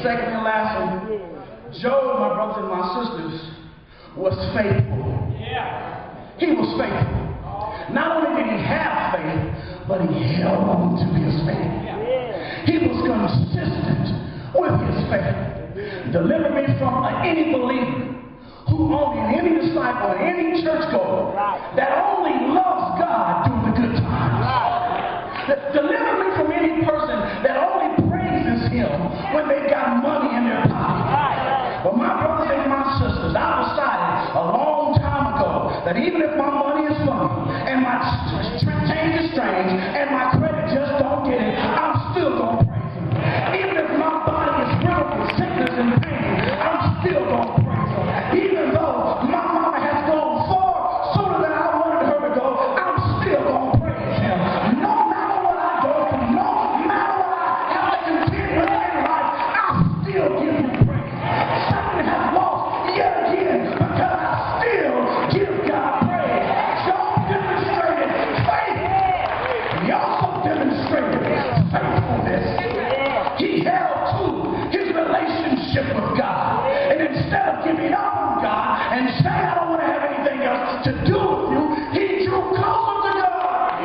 second and last one, Job, my brothers and my sisters, was faithful. He was faithful. Not only did he have faith, but he held on to his faith. He was consistent with his faith. Deliver me from any believer who only, any disciple, any churchgoer that only loves God during the good times. Deliver me from any person that only praises him when they've got money in their pocket. But my brothers and my sisters, I decided a long time ago that even if my money is funny and my change is strange and my credit just don't get it, I'm still going to praise him. Even if my body is riddled with sickness and pain, I'm still going to praise him. Even though my mama has gone far sooner than I wanted her to go, I'm still going to praise him. No matter what I go through, no matter what I have to contend with in life, I still give him praise. Something has lost yet again because I still give God praise. Job demonstrated faith. He also demonstrated faithfulness. He held to his relationship with God. And instead of giving up on God and saying, I don't want to have anything else to do with you, he drew closer to God.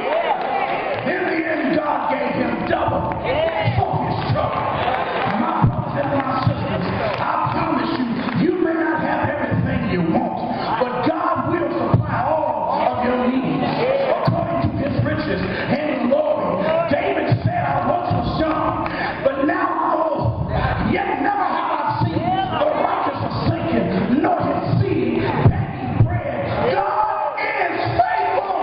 In the end, God gave him double for his trouble. My brothers and my sisters, I promise you, you may not have everything you want, but God will supply all of your needs according to his riches and glory. David said, I once was young, but now I'm old. Yet never have I seen the righteous forsaken, nor his seed begging bread. God is faithful.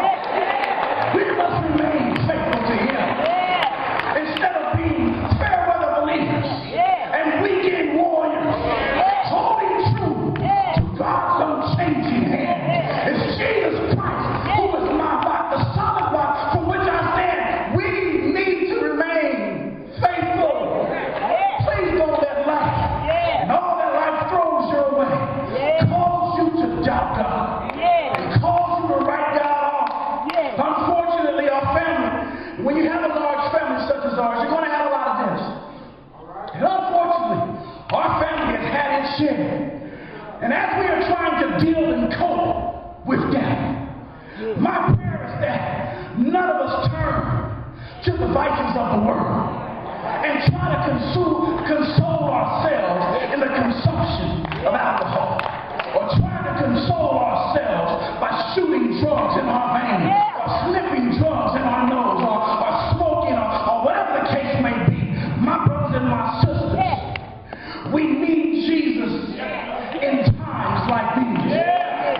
We must remain faithful to him. Instead of being fair weather believers and weekend warriors, holding true to God's unchanging hand. It's Jesus Christ who is my rock, the solid rock from which I stand. We need to remain faithful. Please don't let life and all that life throws your way cause you to doubt God. It cause you to write God off. Unfortunately, our family, when you have a large family such as ours, you're going to have a lot of this. And unfortunately, our family has had its share. And as we are trying to deal and cope with death, my prayer is that none of us turn to the vices of the world and try to console ourselves in the consumption of alcohol, or try to console ourselves by shooting drugs in our veins, or sniffing drugs in our nose, or smoking, or whatever the case may be. My brothers and my sisters, we need Jesus in times like these.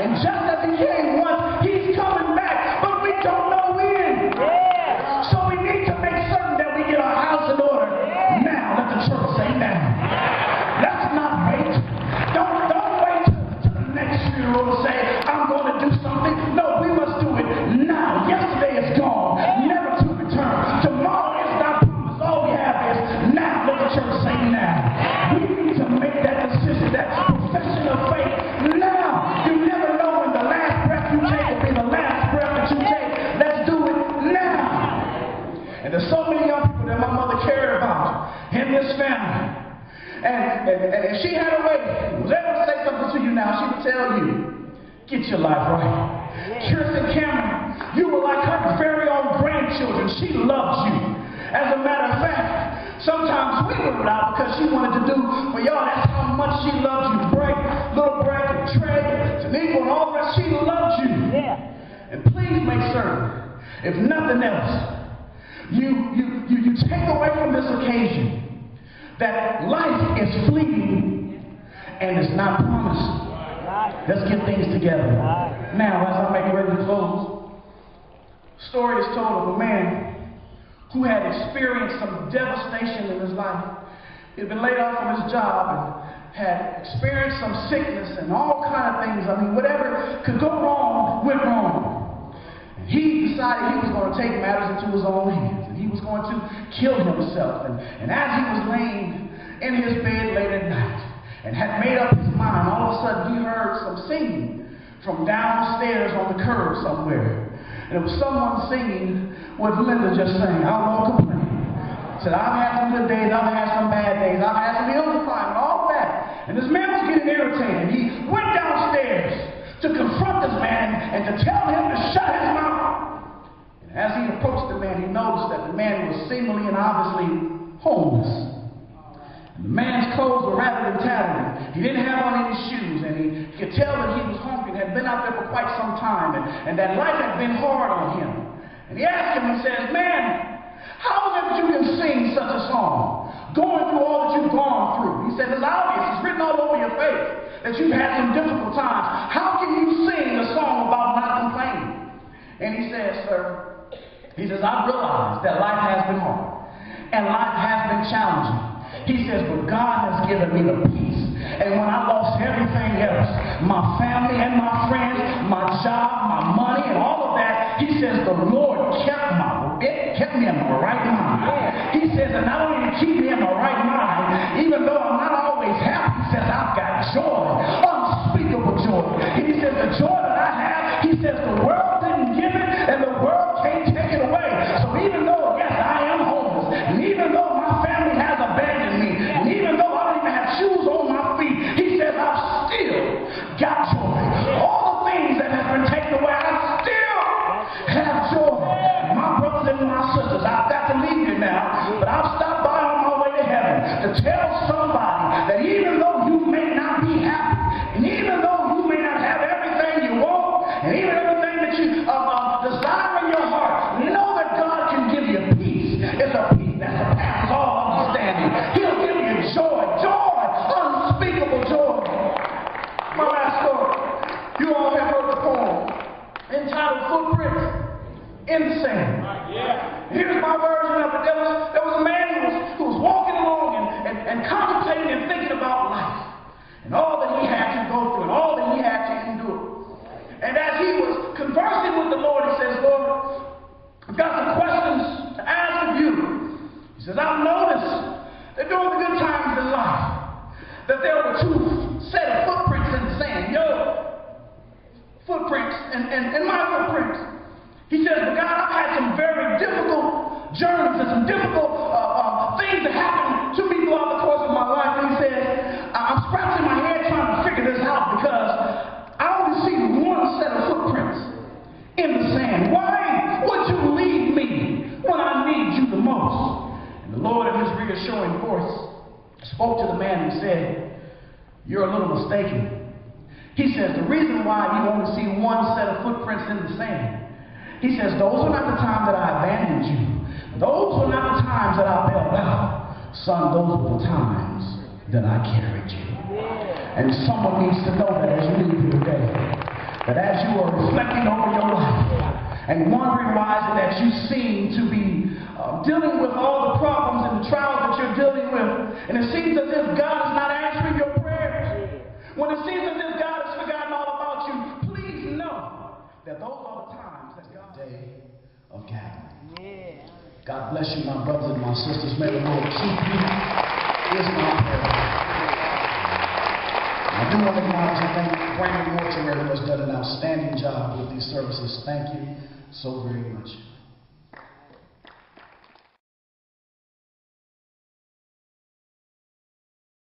And just as he came once, he's coming back, but we don't know when. So we need to make certain that we get our house in order now. Let the church say now. Let's not wait. Don't wait till the next funeral to say, I'm going to do something. No, we must do it now. Yesterday is gone, never to return. Tomorrow is not promised. All we have is now. Let the church say now. We need to make that decision, that profession of faith now. You never know when the last breath you take will be the last breath that you take. Let's do it now. And there's so many young people that my mother cared about in this family. And if she had a way, was able to say something to you now, she would tell you, get your life right. Kirsten Cameron, you were like her very own grandchildren. She loves you. As a matter of fact, sometimes we were out because she wanted to do for y'all. That's how much she loves you. Little Break, and Trey, Tanika, and all the rest. She loves you. And please make certain, if nothing else, you take away from this occasion that life is fleeting and it's not promised. Let's get things together. Now, as I make ready to close, story is told of a man who had experienced some devastation in his life. He had been laid off from his job and had experienced some sickness and all kind of things. I mean, whatever could go wrong went wrong. And he decided he was going to take matters into his own hands, and he was going to kill himself. And as he was laying in his bed late at night and had made up his mind, all of a sudden he heard some singing from downstairs on the curb somewhere. And it was someone singing what Linda just sang, I won't complain. said, I've had some good days, I've had some bad days, I've had some hills to climb, and all that. And this man was getting irritated. He went downstairs to confront this man and to tell him to shut his mouth. And as he approached the man, he noticed that the man was seemingly and obviously homeless. And the man's clothes were rather tattered. He didn't have on any shoes, and he could tell that he was hungry and had been out there for quite some time, and that life had been hard on him. And he asked him, he says, man, how is it that you can sing such a song, going through all that you've gone through? He said, it's obvious, it's written all over your face, that you've had some difficult times. How can you sing a song about not complaining? And he says, sir, he says, I realize that life has been hard, and life has been challenging. He says, but God has given me the peace. And when I lost everything else, my family and my friends, my job, my money, and all of that, he says, the Lord kept me in my right mind. He says, and not only to keep me in my right mind, even though I'm not always happy, he says, I've got joy, unspeakable joy. He says, the joy that I have, he says, the world didn't give it, and the world can't take it away. So even though, yes, I am homeless, and even though my family has abandoned me, and even though I don't even have shoes on my feet, he says, I've still got joy. All the things that have been taken away, I still have joy. My brothers and my sisters, I've got to leave you now, but I've stopped by on my way to heaven to tell somebody that even though you may not be happy, and even though you may not have everything you want, and even everything that you desire in your heart, know that God can give you peace. It's a peace that surpasses all understanding. He'll give you joy, unspeakable joy. My last story. You all have heard the poem entitled Footprints in the Sand. Here's my version of it. There was a man who was walking along and contemplating and thinking about life and all that he had to go through and all that he had to endure. And as he was conversing with the Lord, he says, Lord, I've got some questions to ask of you. He says, I've noticed that during the good times in life that there were two set of footprints in the sand. Your footprints and my footprints. He says, but God, I've had some very difficult journeys and some difficult things that happened to me throughout the course of my life. And he says, I'm scratching my head trying to figure this out because I only see one set of footprints in the sand. Why would you leave me when I need you the most? And the Lord in his reassuring voice spoke to the man and said, you're a little mistaken. He says, the reason why you only see one set of footprints in the sand, he says, those were not the times that I abandoned you. Those were not the times that I bailed out. Son, those were the times that I carried you. And someone needs to know that as you leave here today, that as you are reflecting over your life and wondering why is it that you seem to be dealing with all the problems and the trials that you're dealing with, and it seems as if God is not answering your prayers, when it seems as if God has forgotten all about you, please know that those are the times that God day of gathering. God bless you, my brothers and my sisters. May the Lord keep you. Is my prayer. I do want to acknowledge and thank Brandon Mortuary, who has done an outstanding job with these services. Thank you so very much.